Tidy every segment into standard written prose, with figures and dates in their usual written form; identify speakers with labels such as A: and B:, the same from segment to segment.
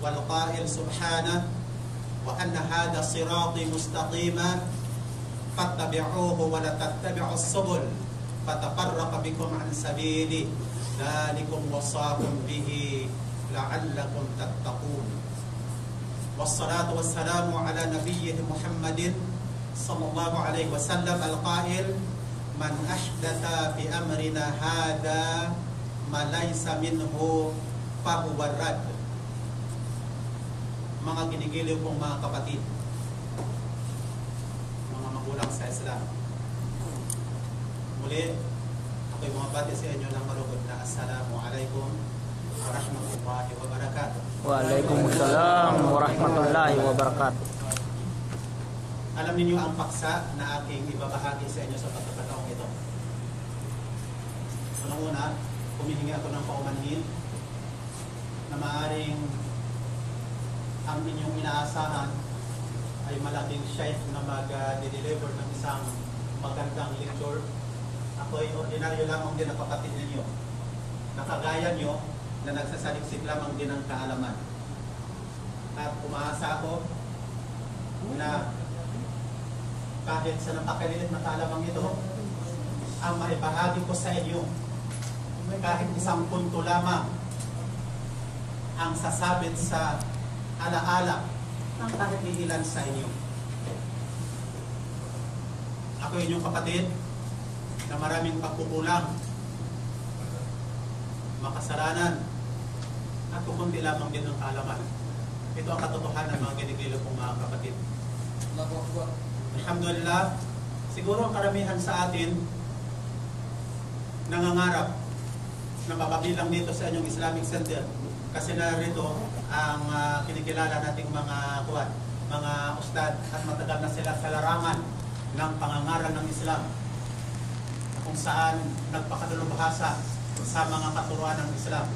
A: والقائل سبحانه وأن هذا صراطي مستقيما فاتبعوه ولا تتبعوا السبل فتفرق بكم عن سبيله ذلكم وصاكم به لعلكم تتقون. والصلاة والسلام على نبيه محمد صلى الله عليه وسلم القائل من أحدث في أمرنا هذا ما ليس منه فهو الرد. Mga ginigiliw kong mga kapatid, mga magulang sa Islam, muli ako'y bumabati sa inyo ng malugod na Assalamualaikum warahmatullahi wabarakatuh.
B: Waalaikumsalam warahmatullahi wabarakatuh.
A: Alam niyo ang paksa na aking ibabahagi sa inyo sa pagkakataong ito. Unang-una, humihingi ako ng paumanhin na maaaring ang inyong inaasahan ay malaking sheikh na mag-deliver ng isang magandang lecture. Ako'y ordinaryo lamang din na kapatid ninyo. Nakagaya nyo na nagsasaliksik lamang din ng kaalaman. At umaasa ako na kahit sa napakaliit na kaalaman ito, ang maibahagi ko sa inyo, kahit isang punto lamang ang sasabit sa alaala ng kahit ilan sa inyo. Ako inyong kapatid na maraming pagkukulang, makasalanan, at kukunti lamang din ng kaalaman. Ito ang katotohanan mga ginigilo kong mga kapatid. Alhamdulillah, siguro ang karamihan sa atin nangangarap na mapabilang dito sa inyong Islamic Center. Kasi narito ang kinikilala nating mga ustad at matagal na sila sa larangan ng pangangaral ng Islam, kung saan nagpakadalubhasa sa mga katuruan ng Islam.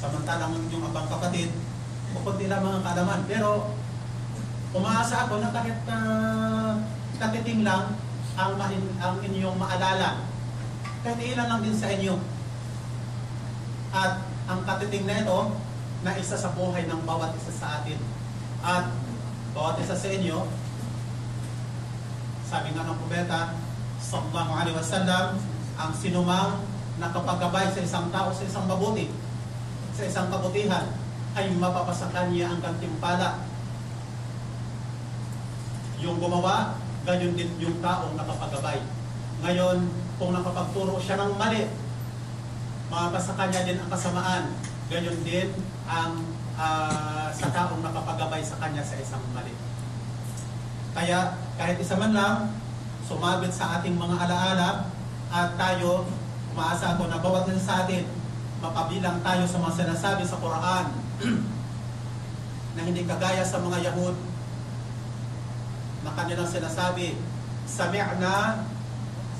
A: Samantalang yung abang kapatid, kukunti lamang ang kaalaman. Pero umaasa ako na kahit katiting lang ang inyong maalala, kahit ilan lang din sa inyo. At ang katiting na ito na isa sa buhay ng bawat isa sa atin. At bawat isa sa inyo, sabi nga ng propeta sallallahu alaihi wasallam, ang sinumang nakapagabay sa isang tao sa isang mabuti, sa isang kabutihan, ay mapapasakan niya ang gantimpala. Yung gumawa, ganyan din yung taong nakapagabay. Ngayon, kung nakapagturo siya ng mali, mapapasakan niya din ang kasamaan. Ganyan din ang sa taong nakapagabay sa kanya sa isang mali. Kaya kahit isa man lang sumabit sa ating mga alaala, at tayo, umaasa ako na bawat isa sa atin, mapabilang tayo sa mga sinasabi sa Quran na hindi kagaya sa mga Yahud na kanilang sinasabi, sami'na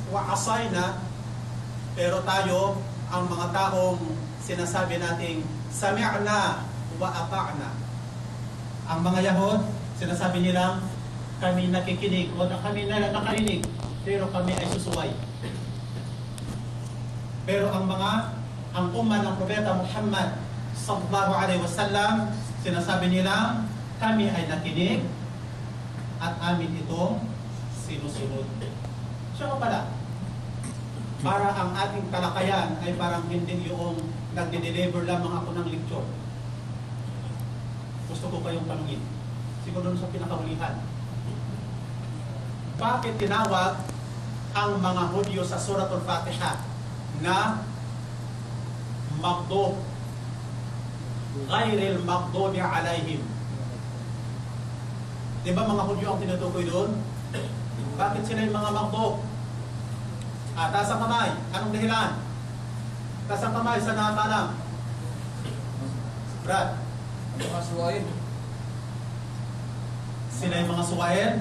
A: wa asayna, pero tayo, ang mga taong sinasabi nating sami'na wa ata'na. Ang mga Yahud, sinasabi nilang kami nakikinig o kami nakarinig, pero kami ay susuway. Pero ang ummah ng Propeta Muhammad sallallahu alaihi wasallam, sinasabi nilang kami ay nakinig at amin itong sinusunod. Siya pala, para ang ating talakayan ay parang hindi yung nagde-deliver lamang ako ng lecture. Gusto ko kayong tanungin, siguro sa pinakahulihan, bakit tinawag ang mga Hudyo sa Suratul Fatiha na maghdub, ghairil maghdubi alaihim? Diba mga Hudyo ang tinutukoy doon? Bakit sila yung mga maghdub? Taas ang kamay. Anong dahilan? Taas ang kamay sa nakakalam. Brad?
C: Mga suwain.
A: Sila yung mga suwain?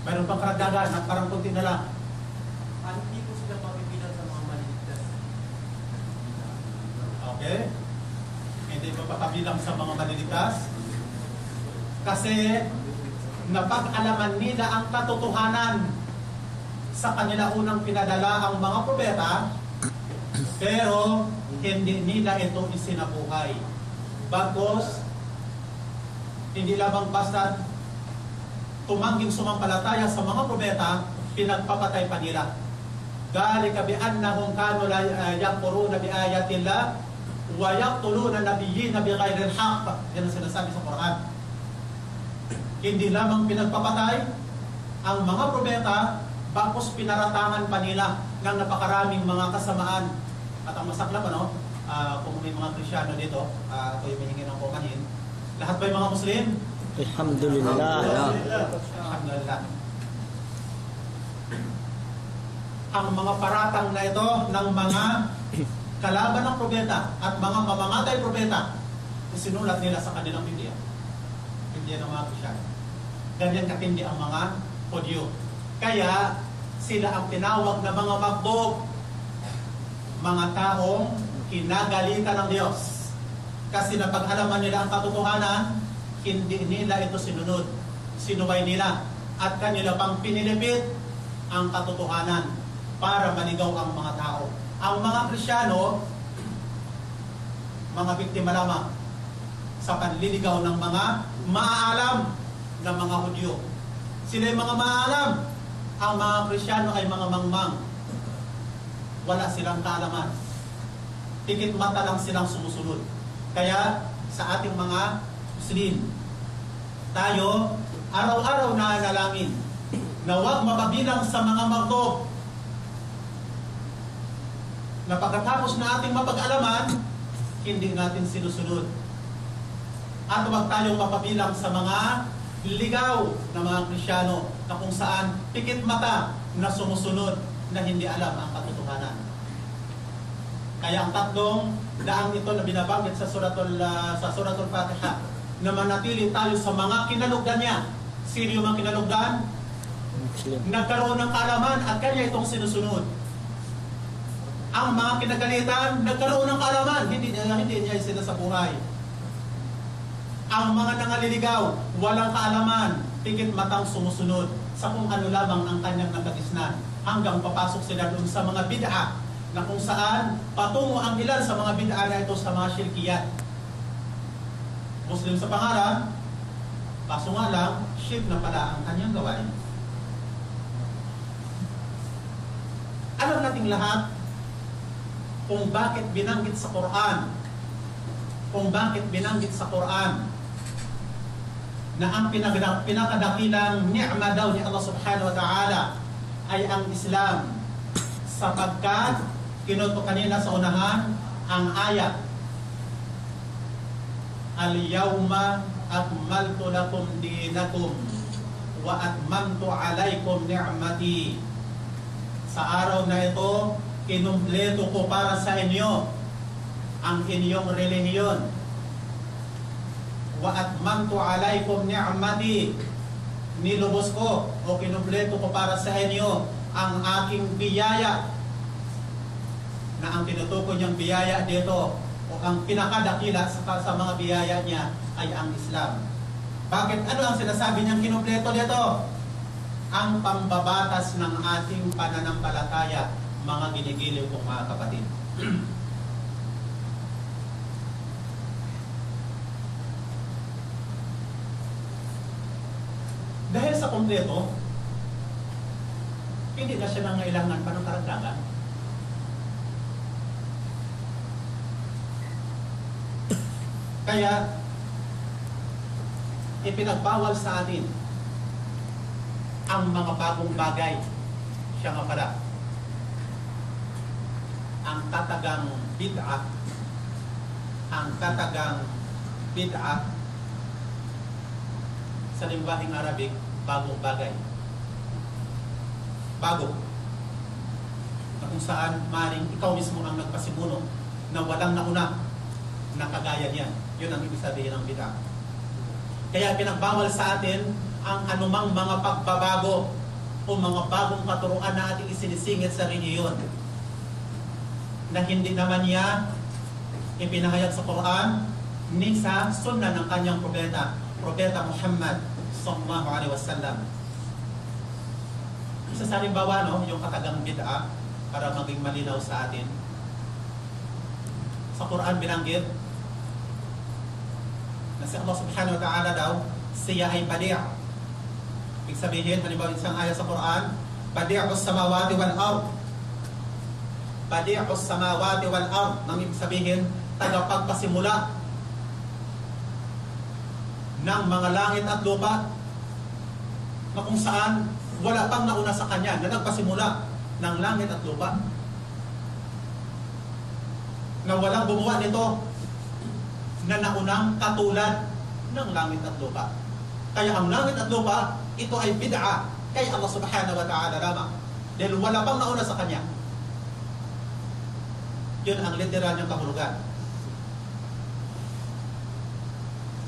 A: Mayroon pang karagdagan at parang kunti na lang.
C: Hindi po sila mapipilan sa mga maliligtas.
A: Okay? Hindi pa papabilang sa mga maliligtas. Kasi napag-alaman nila ang katotohanan sa kanila unang pinadala ang mga propeta, pero hindi nila ito isinabuhay. Bagos Hindi lamang basta tumangging sumampalataya sa mga propeta, pinagpapatay pa nila. Dhalika bi annahum kanu la yaquruna bi ayatillah wa yaqtuluna nabiyyina bighairi al-haqq. Yan ang sinasabi sa Quran. Hindi lamang pinagpapatay ang mga propeta, bakos pinaratangan pa nila ng napakaraming mga kasamaan. At ang masaklap, kung may mga Krisyano dito, ako yung hihingi ng kumanin. Lahat ba yung mga Muslim?
B: Alhamdulillah.
A: Alhamdulillah. Ang mga paratang na ito ng mga kalaban ng propeta at mga mamamatay propeta, isinulat nila sa kanilang Biblia. Biblia ng mga Krisyano. Ganyan katindi ang mga Hudyo. Kaya sila ang tinawag na mga magdog, mga taong kinagalitan ng Diyos. Kasi napag-alaman nila ang katotohanan, hindi nila ito sinunod. Sinuway nila at kanila pang pinilipit ang katotohanan para manigaw ang mga tao. Ang mga Krisyano, mga biktima lamang sa panliligaw ng mga maaalam na mga Hudyo. Sila ay mga maaalam. Ang mga Krisyano ay mga mangmang. Wala silang kaalaman. Tikit mata lang silang sumusunod. Kaya sa ating mga Muslim, tayo araw-araw na nalangin na huwag mapabilang sa mga magdog na pagkatapos na ating mapag-alaman, hindi natin sinusunod. At huwag tayong mapabilang sa mga ligaw na mga Krisyano na kung saan pikit mata na sumusunod na hindi alam ang katotohanan. Kaya ang tatlong daang ito na binabanggit sa Suratul Fatiha, na manatili tayo sa mga kinalugdan niya. Sino yung mga kinalugdan?
B: Muslim.
A: Nagkaroon ng kaalaman at kanya itong sinusunod. Ang mga kinagalitan, nagkaroon ng kaalaman, hindi niya sila sa buhay. Ang mga nangaliligaw, walang kaalaman, pikit matang sumusunod sa kung ano lamang ang kanyang nakagisnan, hanggang papasok sila doon sa mga bid'a, na kung saan patungo ang ilan sa mga bid'a na ito sa mga syirkiyat. Muslim sa pangalan, kaso nga lang, shirk na pala ang kanyang gawain. Alam nating lahat kung bakit binanggit sa Quran, na ang pinakadakilang ni'ma daw ni Allah subhanahu wa ta'ala ay ang Islam, sapagkat kinuto kanina sa unahan ang ayat, al-yawma akmaltu lakum dinakum wa atmamtu alaykum ni'mati. Sa araw na ito, kinumpleto ko para sa inyo ang inyong relihiyon. Wa atmamtu alaykum ni'mati. Nilubos ko o kinumpleto ko para sa inyo ang aking biyaya. Na ang tinutukoy niyang biyaya dito o ang pinakadakila sa mga biyaya niya ay ang Islam. Bakit? Ano ang sinasabi niyang kinumpleto dito? Ang pambabatas ng ating pananampalataya, mga ginigiliw kong mga kapatid. Dahil sa kumpleto, hindi na siya nangailangan pa ng karagdagan. Kaya, ipinagbawal sa atin ang mga bagong bagay. Siya nga pala, ang katagang bid'a, sa limbahing Arabic, bagong bagay. Bago. Na kung saan maring ikaw mismo ang nagpasimuno na walang nauna na kagaya niyan. Yun ang ibig sabihin ng bid'a. Kaya pinagbawal sa atin ang anumang mga pagbabago o mga bagong katuruan na ating isinisingit sa reliyon na hindi naman niya ipinahayag sa Quran ni sa sunnah ng kanyang Propeta Muhammad sallallahu alaihi wasallam. Isa sa halimbawa, yung katagang bid'a, para maging malinaw sa atin. Sa Quran binanggit na si Allah subhanahu wa ta'ala daw, siya ay badi'. Ibig sabihin, halimbawa isang ayat sa Quran, badi'us samawati wal ard. Badi'us samawati wal ard. Nang ibig sabihin, tagapagpasimula ng mga langit at lupa, na kung saan wala pang nauna sa kanya na nagpasimula ng langit at lupa, na walang gumawa nito na naunang katulad ng langit at lupa. Kaya ang langit at lupa, ito ay bid'a kay Allah subhanahu wa ta'ala lamang, dahil wala pang nauna sa kanya. Yun ang literal niyang kahulugan.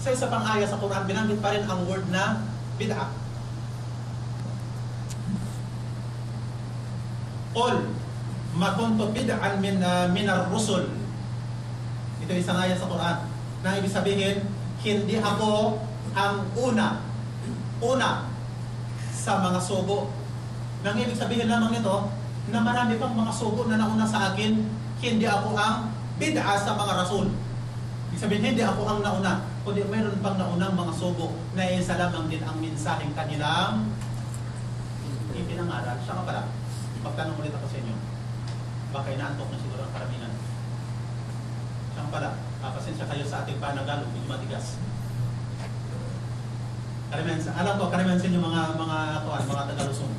A: Sa isa pang aya sa Quran, binanggit pa rin ang word na bid'a. Qul ma kuntu bid'an min ar-rusul. Ito isang aya sa Quran na ibig sabihin, hindi ako ang una sa mga sugo. Nang ibig sabihin lamang nito na marami pang mga sugo na nauna sa akin, hindi ako ang bid'a sa mga rasul. Ibig sabihin, hindi ako ang nauna, kundi mayroon pang naunang mga sugo na isa lamang din ang mensaheng kanilang ipinangaral. Siya nga pala, magtanong ulit ako sa inyo. Baka inaantok na siguro ang karamihan. Siya nga pala, pasensya kayo sa ating panagalog, medyo matigas. Karamihan, alam ko, karamihan sa inyo mga Tagalusong.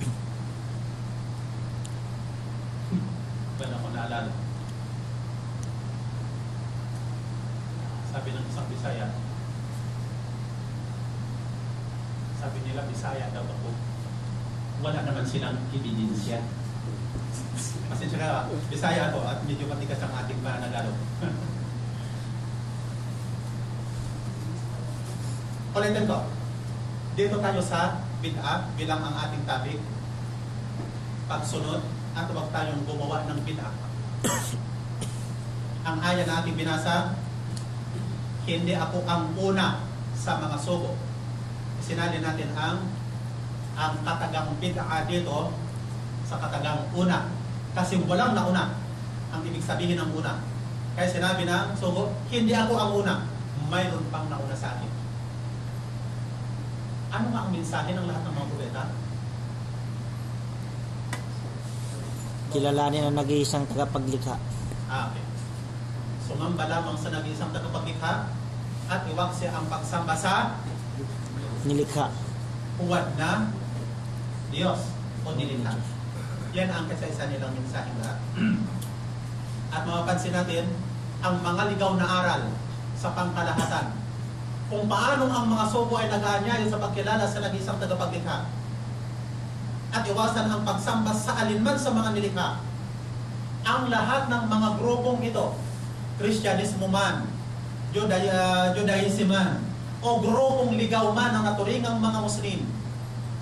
A: Well, ako naalala. Sabi ng isang Bisaya, sabi nila, Bisaya daw ako. Wala naman silang ebidensya. Pasensya ka, Bisaya ako at medyo matigas ang ating panagalog. Ulitin ko. Dito tayo sa bid'a bilang ang ating topic. Pagsunod at huwag tayong gumawa ng bid'a. Ang aya na ating binasa, hindi ako ang una sa mga sugo. Sinali natin ang katagang bid'a dito sa katagang una. Kasi walang nauna. Ang ibig sabihin ng una. Kaya sinabi ng sugo, hindi ako ang una. Mayroon pang nauna sa akin. Ano nga ang mensahe ng lahat ng mga propeta?
B: Kilalanin ang nag-iisang tagapaglikha.
A: Okay. Sumamba lamang sa nag-iisang tagapaglikha at iwaksi ang pagsamba sa
B: Nilikha.
A: huwad na Diyos o nilikha. Yan ang kasaysayan nilang mensaheng lahat. At mapapansin natin ang mga ligaw na aral sa pangkalahatan. Kung paano ang mga sugo ay nag-aanyaya sa pagkilala sa nag-iisang tagapaglikha at iwasan ang pagsamba sa alinman sa mga nilikha. Ang lahat ng mga grupong ito, Kristyanismo man, Judaism man, o grupong ligaw man ng naturingang mga Muslim,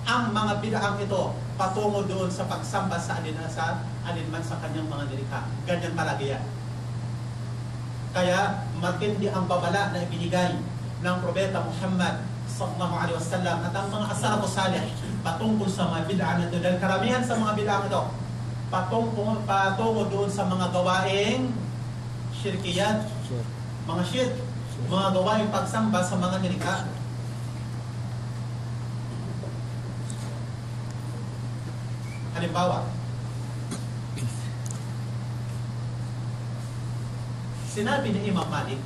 A: ang mga bid'ang ito patungo doon sa pagsamba sa alinman sa kanyang mga nilikha. Ganyan palagi yan. Kaya matindi ang babala na ibinigay ng Propeta Muhammad sallallahu alaihi wasallam at ang mga as-salafus salih patungkol sa mga bid'a na ito. Dahil karamihan sa mga bid'a ito patungo doon sa mga gawaing syirkiyat, mga shirk, mga gawaing pagsamba sa mga nilikha. Halimbawa, sinabi ni Imam Malik,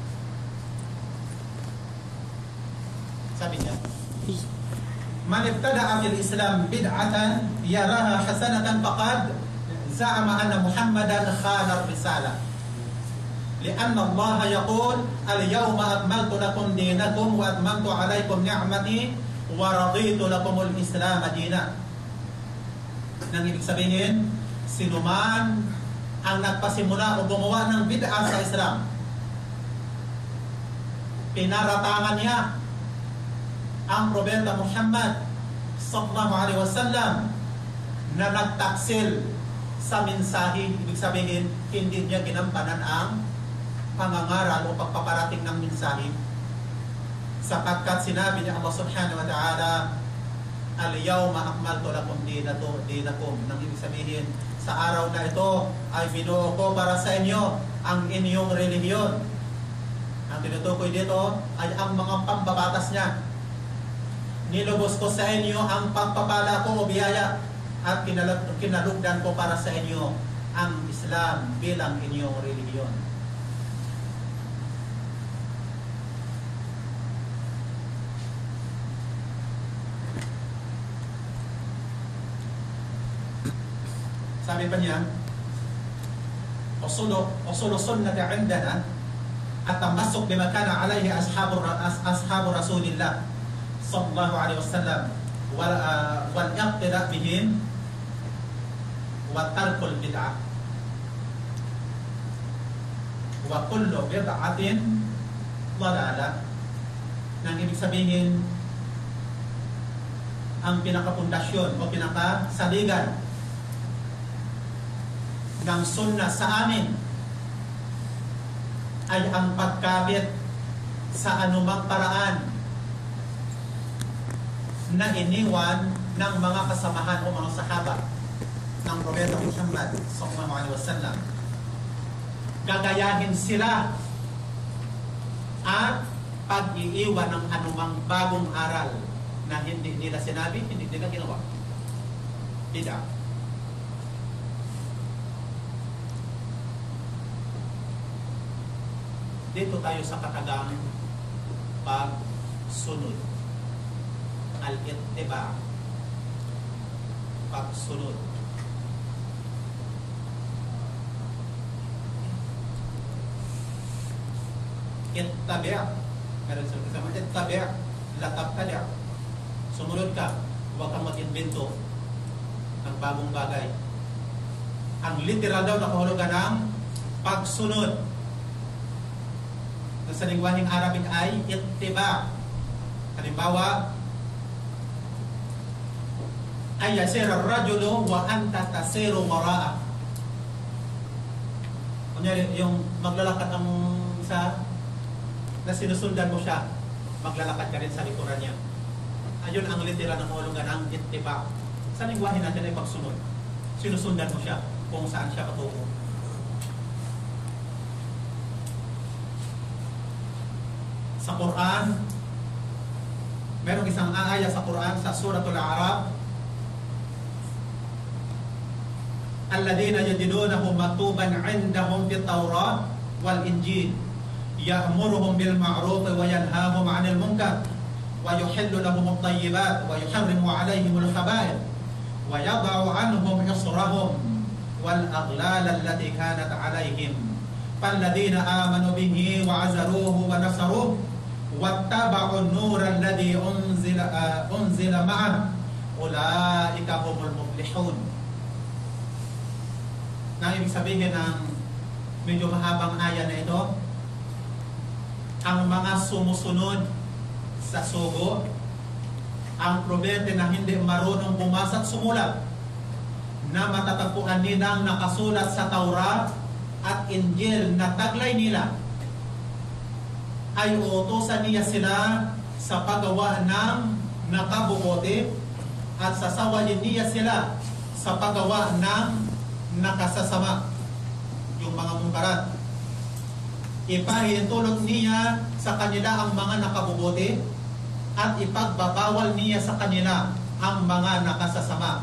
A: sabi niya, man ibtada'a fil Islam bid'atan yaraha hasanatan faqad za'ama anna Muhammadan khana ar-risala. لأن الله يقول اليوم أكملت لكم دينكم وأتممت عليكم نعمتي ورضيت لكم الإسلام دينا. Nang ibig sabihin, sino man ang nagpasimula o gumawa ng bid'a sa Islam, pinaratangan niya ang Propeta Muhammad sallallahu alaihi wasallam na nagtaksil sa mensahe. Ibig sabihin, hindi niya ginampanan ang pangangaral o pagpaparating ng mensahe, sapagkat sinabi niya Allah subhanahu wa ta'ala, al-yawma akmaltu lakum dinakum. Nang ibig sabihin, sa araw na ito ay binuo ko para sa inyo ang inyong relihiyon. Ang tinutukoy dito ay ang mga pambabatas niya. Nilubos ko sa inyo ang pagpapala ko o biyaya at kinalugdan ko para sa inyo ang Islam bilang inyong relihiyon. Sabi pa niya, usul sunnati indana at-tamassuk bima kana alayhi ashabu Rasulillah sallallahu alaihi wasallam wal iqtida bihim wa tarkul bid'ah wa kullu bid'atin dalalah. Nang ibig sabihin, ang pinakapundasyon o pinakasaligan ng sunnah sa amin ay ang pagkabit sa anumang paraan na iniwan ng mga kasamahan o mga sahaba ng Propeta Muhammad sallallahu alaihi wasallam. Gagayahin sila at pag-iiwan ng anumang bagong aral na hindi nila sinabi, hindi nila ginawa. Bid'ah. Dito tayo sa katagang pagsunod. Al-ittiba. Pagsunod. Ittabi'. Meron sila kasama. Ittabi'. La tabtadi'. Sumunod ka. Huwag kang mag-invento ng bagong bagay. Ang literal daw na kahulugan ng pagsunod sa lingwaheng Arabic ay ittiba. Halimbawa, ay yasir ar-rajulu wa anta tasiru wara'a. Kunyari, yung maglalakad ang isa na sinusundan mo siya, maglalakad ka rin sa likuran niya. Ayun ang literal ng kahulugan ng ittiba. Sa lingwahe natin ay pagsunod. Sinusundan mo siya kung saan siya patungo. Sa Quran, merong isang aaya sa Quran sa Suratul A'raf, alladhina yajidunahu maktuban 'indahum fit Tawrah wal Injil ya'muruhum bil ma'ruf wa yanhahum 'anil munkar wa yuhillu lahum at-tayyibat wa yuharrimu 'alayhim al-khaba'ith wa yad'u 'anhum israhum wal aghlal allati kanat 'alayhim falladhina amanu bihi wa 'azaruhu wa nasaruhu wattaba'un nura alladhi unzila ma'ah ulaika humul muflihun. Na ibig sabihin ng medyo mahabang aya na ito, ang mga sumusunod sa sugo, ang probete na hindi marunong bumasa at sumulat, na matatagpuan nilang nakasulat sa Taurat at Injil na taglay nila, ay uutusan niya sila sa paggawa ng nakabubuti at sasawayin niya sila sa paggawa ng nakasasama, yung mga mungkarat. Ipahintulot niya sa kanila ang mga nakabubuti at ipagbabawal niya sa kanila ang mga nakasasama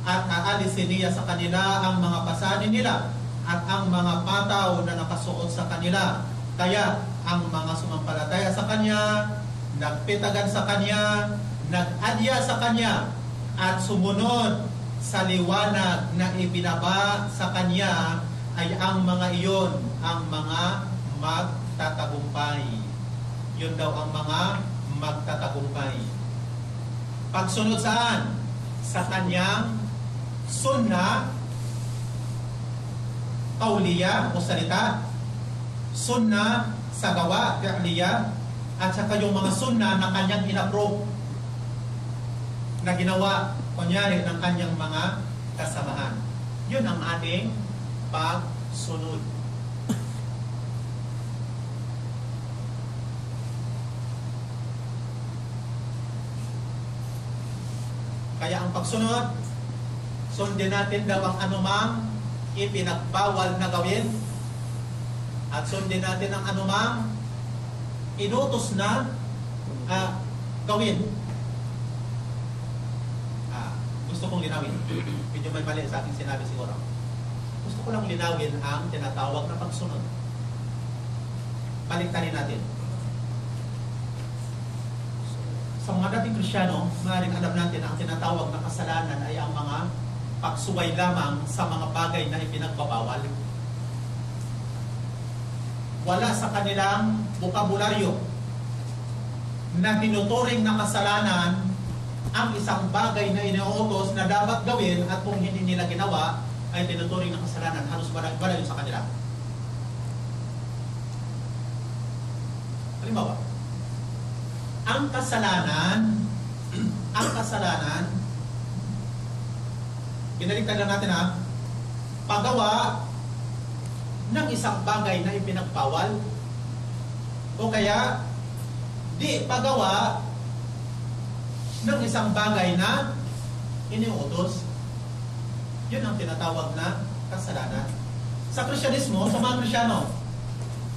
A: at aalisin niya sa kanila ang mga pasanin nila at ang mga pataw na nakasuot sa kanila. Kaya ang mga sumampalataya sa Kanya, nagpitagan sa Kanya, nag-adya sa Kanya, at sumunod sa liwanag na ibinaba sa Kanya, ay ang mga iyon ang mga magtatagumpay. Yun daw ang mga magtatagumpay. Pagsunod saan? Sa Kanyang sunnah, kauliya o salita, sunnah sa gawa, fi'liya, at saka yung mga sunnah na kanyang inapprove na ginawa, kunyari, ng kanyang mga kasamahan. Yun ang ating pagsunod. Kaya ang pagsunod, sundin natin daw ang anumang ipinagbawal na gawin, at sundin natin ang anumang inutos na gawin. Gusto kong linawin. Medyo may mali sa aking sinabi siguro. Gusto ko lang linawin ang tinatawag na pagsunod. Baliktarin natin. Sa mga dating Kristyano, maaaring alam natin na ang tinatawag na kasalanan ay ang mga pagsuway lamang sa mga bagay na ipinagbabawal. Wala sa kanilang bokabularyo na tinuturing na kasalanan ang isang bagay na inuutos na dapat gawin at kung hindi nila ginawa ay tinuturing na kasalanan. Halos wala yun sa kanila. Halimbawa, ang kasalanan, binaliktad lang natin paggawa ng isang bagay na ipinagbawal o kaya di paggawa ng isang bagay na iniutos. Yun ang tinatawag na kasalanan. Sa Kristyanismo, sa mga Kristyano,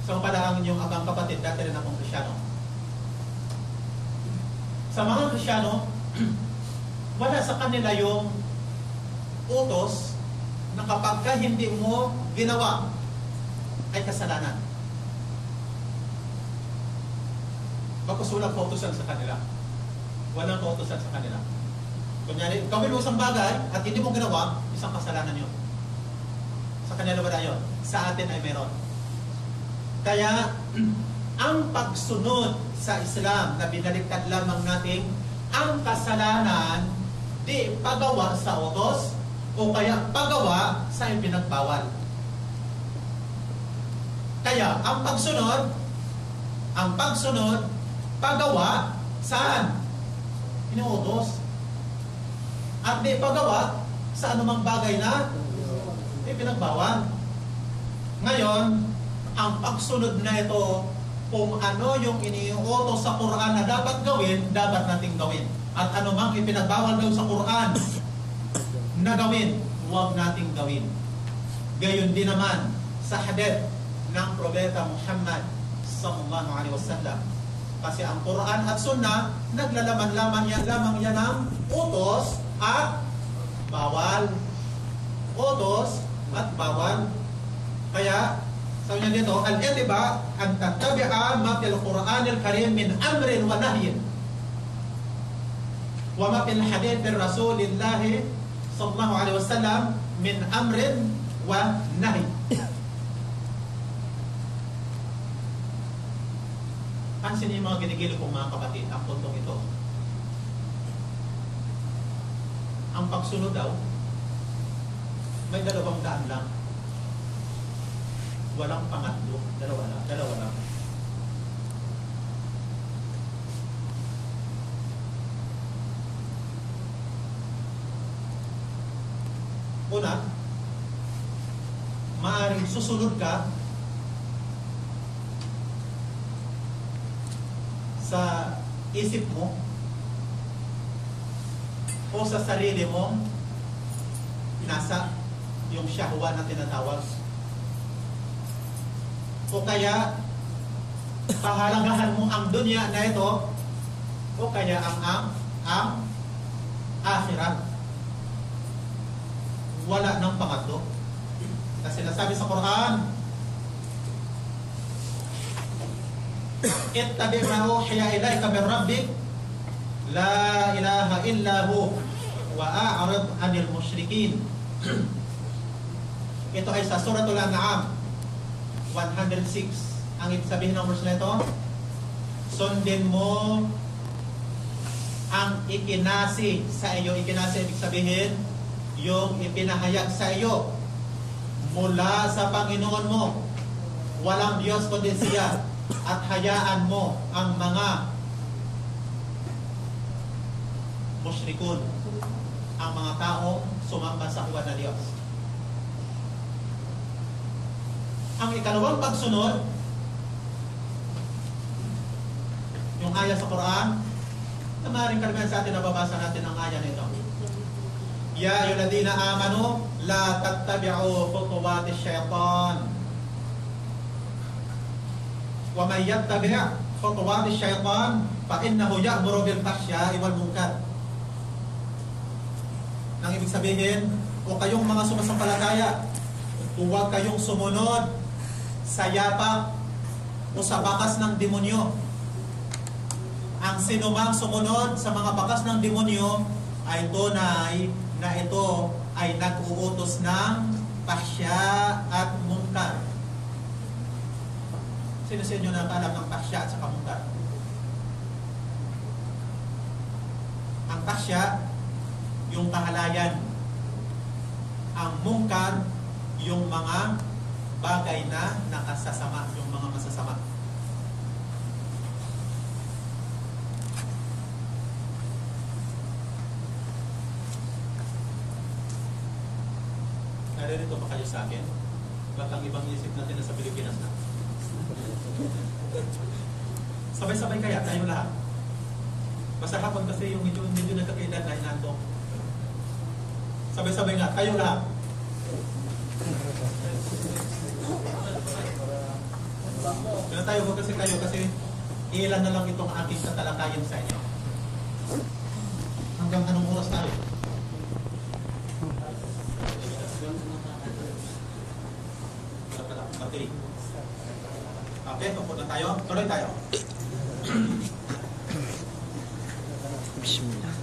A: sa pala ang inyong abang kapatid, dati rin akong Kristyano. Sa mga Kristyano, wala sa kanila yung utos na kapag ka hindi mo ginawa ay kasalanan. Bakos walang kautusan sa kanila. Walang kautusan sa kanila. Kunyari, gawin mo isang bagay at hindi mo ginawa, isang kasalanan yun. Sa kanila ba na yun? Sa atin ay meron. Kaya, ang pagsunod sa Islam na binaliktad lamang natin, ang kasalanan di pagawa sa utos o kaya pagawa sa ipinagbawal. Kaya, ang pagsunod, pagawa saan? Inuutos. At di pagawa sa anumang bagay na ipinagbawal. Ngayon, ang pagsunod na ito, kung ano yung iniuutos sa Quran na dapat gawin, dapat nating gawin. At anumang ipinagbawal daw sa Quran na gawin, huwag nating gawin. Gayon din naman sa hadith ng Propeta Muhammad sallallahu alaihi wasallam. Kasi ang Quran at Sunnah, naglalaman-laman yan lamang yan ng utos at bawal. Utos at bawal. Kaya, sabi niya dito, al-itiba an tattabi'a ma fil Quran al-Karim min amrin wa nahyin. Wa ma fil hadith Rasulillah sallallahu alaihi wasallam min amrin wa nahy. Pansin niyo yung mga ginigilo kong mga kapatid, ang puntong ito. Ang pagsunod daw, may 2 daan lang. Walang pangatlo. Dalawa lang. Una, maaaring susunod ka sa isip mo o sa sarili mo, nasa yung syahwa na tinatawag. O kaya pahalagahan mo ang dunya na ito o kaya ang akhirat. Wala ng pangatlo. Kasi nasabi sa Quran, ittabi' ma uhiya ilayka min rabbik la ilaha illa hu wa a'rid 'anil musyrikin. Ito ay sa Suratul An'am 106. Ang ibig sabihin ng verse na ito, sundin mo ang ikinasi sa iyo. Ikinasi ibig sabihin yung ipinahayag sa iyo mula sa Panginoon mo. Walang Diyos kundi siya. At hayaan mo ang mga musyrikun, ang mga tao sumamba sa iwan na Diyos. Ang ikalawang pagsunod, yung aya sa Quran, na maaaring karamihan sa atin nababasa natin ang aya nito. Ya ayyuhalladhina amanu la tattabi'u khutuwati syaitan wa may yattabi' خطوات الشيطان فإنه يأمر بالفحشاء والمنكر. Nang ibig sabihin, o kayong mga sumasampalataya, huwag kayong sumunod sa yapak o sa bakas ng demonyo. Ang sinumang sumunod sa mga bakas ng demonyo ay tunay na ito ay nag-uutos ng pahsya at munkar. Sino sa inyo nakaalam ng pahsya at saka munkar? Ang pahsya, yung kahalayan. Ang munkar, yung mga bagay na nakasasama, yung mga masasama. Naririto ba kayo sa akin? Ba't ang ibang isip natin na sa Pilipinas na? Sabay-sabay kaya tayo lahat. Basta hapon kasi yung medyo nagkakailan na inanto. Sabay-sabay nga, kayo lahat. Kaya tayo ba kasi kayo kasi ilan na lang itong aking tatalakayin sa inyo. Hanggang anong oras tayo? Okay. Okay, tungkol na tayo. Tuloy tayo.
B: Bismillah.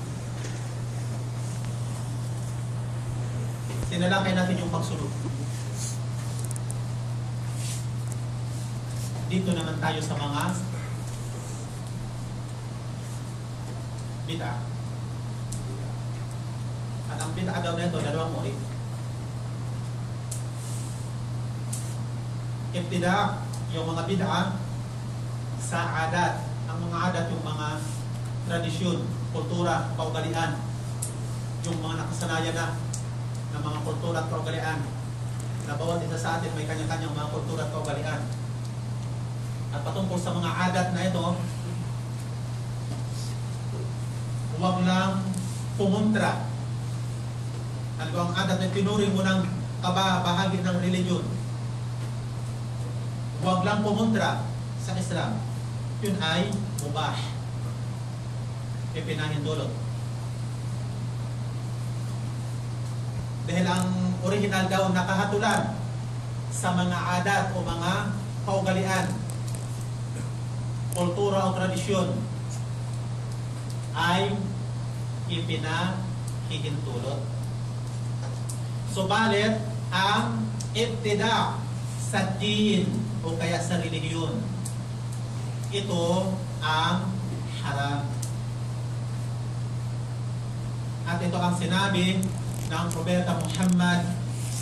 A: Sinalakay natin yung pagsunod. Dito naman tayo sa mga bid'ah. At ang bid'ah daw na ito, dalawang uri. Ibtida, yung mga bid'ah sa adat. Ang mga adat, yung mga tradisyon, kultura, kaugalian. Yung mga nakasanayan na ng mga kultura at kaugalian. Na bawat isa sa atin may kanya-kanyang mga kultura at kaugalian. At patungkol sa mga adat na ito, huwag lang pumuntra. Ano ang adat na tinuring mo ng kabahagi ng religion? Huwag lang pumuntra sa Islam. Yun ay mubah. Ipinahintulot. Dahil ang original daw nakahatulan sa mga adat o mga kaugalian, kultura o tradisyon ay ipinahihintulot. Subalit, ang ibtida sa din o kaya sa relihiyon, ito ang haram. At ito ang sinabi ng Propeta Muhammad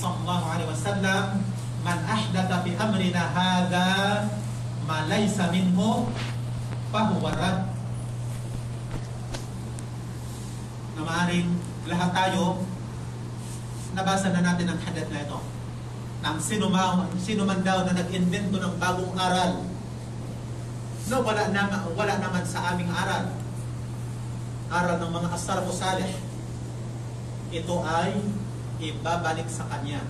A: sallallahu alaihi wasallam, man ahdatha fi amrina hadha ma laysa minhu fahuwa rad. Na maaaring lahat tayo nabasa na natin ang hadith na ito. Nang sino man daw na nag-invento ng bagong aral na wala naman sa aming aral ng mga as-salaf salih, ito ay ibabalik sa kanya.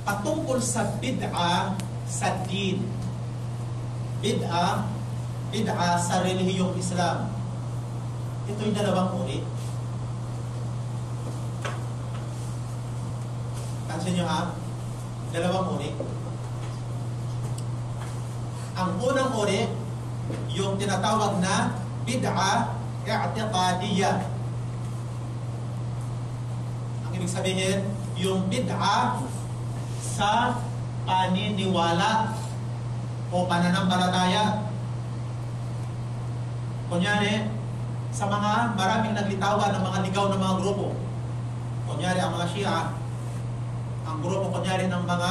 A: Patungkol sa bid'a sa din, bid'a sa relihiyong Islam, ito'y dalawang uri. Pansin nyo ha? Dalawang uri. Ang unang uri, yung tinatawag na bid'a i'tiqadiyya. Ang ibig sabihin, yung bid'a sa paniniwala o pananampalataya. Kunyari, sa mga maraming naglitawan ng mga ligaw ng mga grupo. Kunyari, ang mga Shia, ang grupo kunyari ng mga,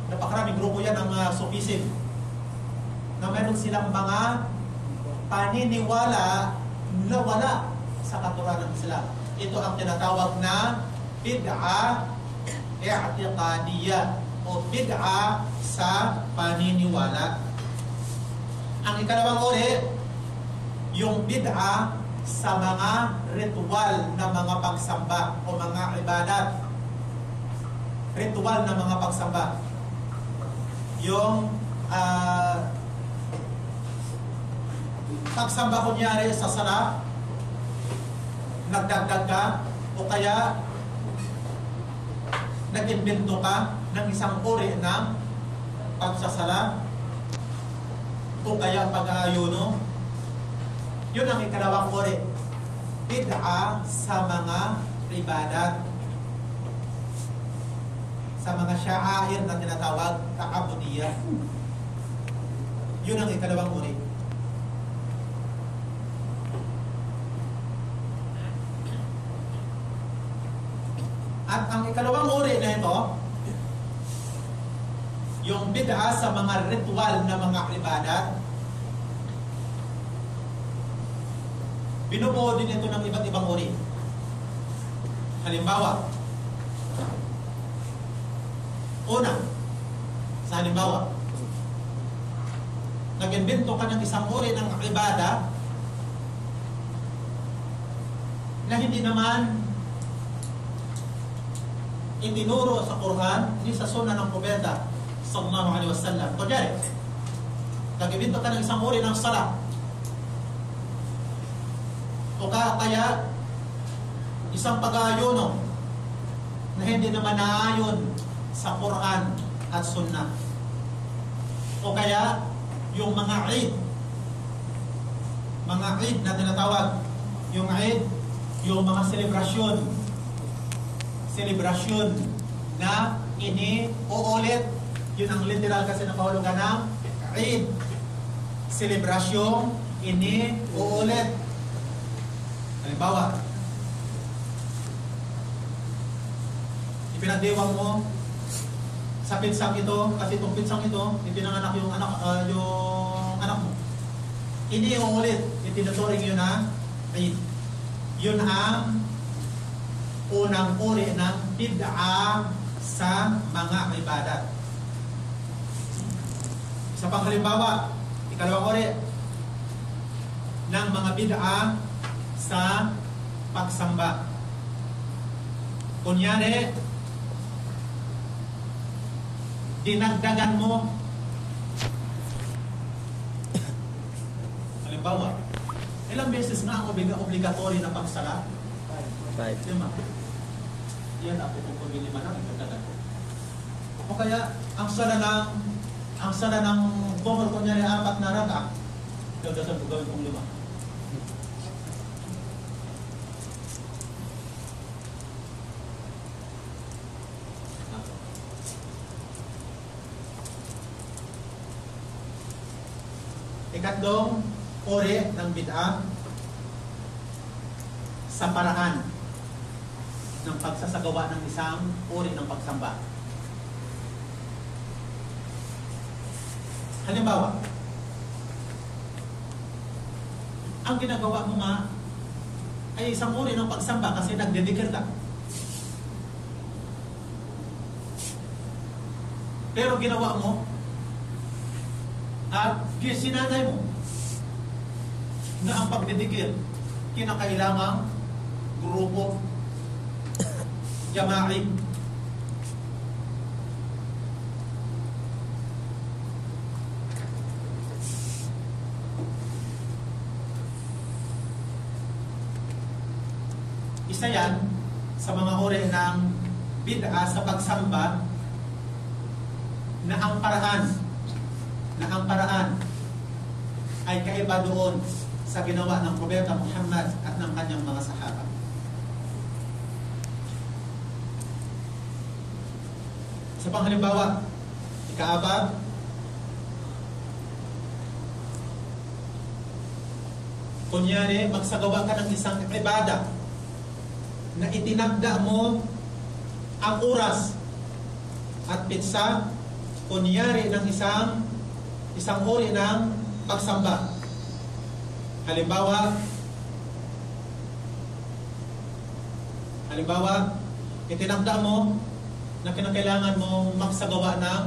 A: napakaraming grupo yan ng Sufism, na meron silang mga paniniwala na wala sa katuruan ng Islam. Ito ang tinatawag na bid'a i'tiqadiyya o bid'a sa paniniwala. Ang ikalawang uri, yung bid'a sa mga ritual na mga pagsamba o mga ibadat. Ritual na mga pagsamba. yung pagsamba kunyari sa sala, nagdagdag ka, o kaya nag-invento ka ng isang uri ng pagsasala, o kaya pag-aayuno. Yun ang ikalawang uri. Bid'a sa mga ibadat, sa mga sya'air na tinatawag ta'abudiyah. Yun ang ikalawang uri. At ang ikalawang uri na ito, yung bid'a sa mga ritual na mga ibadat, binubuo din ito ng iba't ibang uri. Halimbawa, nag-invento ka ng isang uri ng ibada na hindi naman itinuro sa Quran ni sa Sunnah ng Propeta sallallahu alaihi wasallam. Kunyari, nag-invento ka ng isang uri ng salat, o kaya isang pag-aayuno na hindi naman naayon sa Quran at Sunnah, o kaya yung mga Eid na tinatawag, yung Eid, yung mga selebrasyon na ini-uulit. Yun ang literal kasi na kahulugan ng Eid, selebrasyon ini-uulit. Halimbawa, ipinagdiwang mo sa pinsang ito, kasi itong pinsang ito, ipinanganak yung anak mo. Ini-uulit, itinuturing yun na Eid. Yun ang unang uri ng bid'a sa mga ibadat. Sa panghalimbawa, ikalawang uri ng mga bid'a sa pagsamba. Kunyari, dinagdagan mo, halimbawa, ilang beses nga ang obligatory na pagsala?
B: 5.
A: 5. Yan ako kung pumili man ang dagdagan ko. O kaya, ang sala ng Dhuhr, kunyari 4 na raka, dagdagan ko gawin kong 5. Ikatlong uri ng bid'a sa paraan ng pagsasagawa ng isang uri ng pagsamba. Halimbawa, ang ginagawa mo nga ay isang uri ng pagsamba kasi nagdedikir ka. Pero ginawa mo at sinanay mo na ang pagdidikir kinakailangang grupo, jama'i. Isa yan sa mga uri ng bid'a sa pagsamba na ang paraan ay kaiba doon sa ginawa ng Propeta Muhammad at ng kanyang mga sahaba. Sa panghalimbawa, ika-4, kunyari, magsagawa ka ng isang ibada na itinagda mo ang oras at pitsa, kunyari ng isang uri ng pagsamba. Halimbawa, itinagda mo na kinakailangan mo magsagawa ng